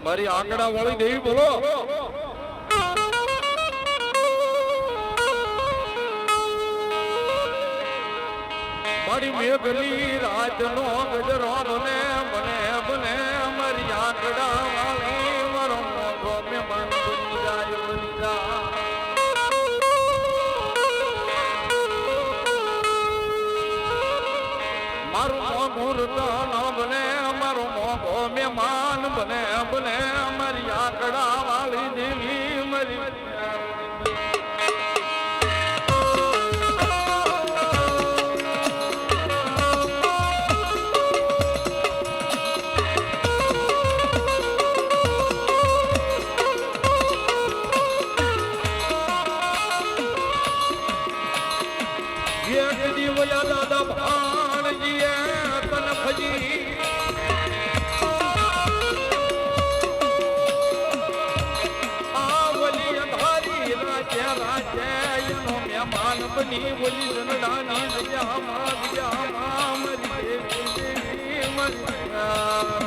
મારી આંકડા વાળી દેવી બોલો. મારી મેઘલી રાતનો ગજરો બને બને બને મારી આંકડા વાળી મારો મોઢો મહેમાન બની જાય બની જાય. મારું મોઢું ન બને મારો મોઢો મહેમાન બને બને મારી આંકડા વાળી દેવી મારી દાદા ભાણજી તન ભજી આવલી અંધારી રાજ્ય રાજ્ય એનો મહેમાન બની બોલી જનડાની જગ્યામાં મરી દેવી મરી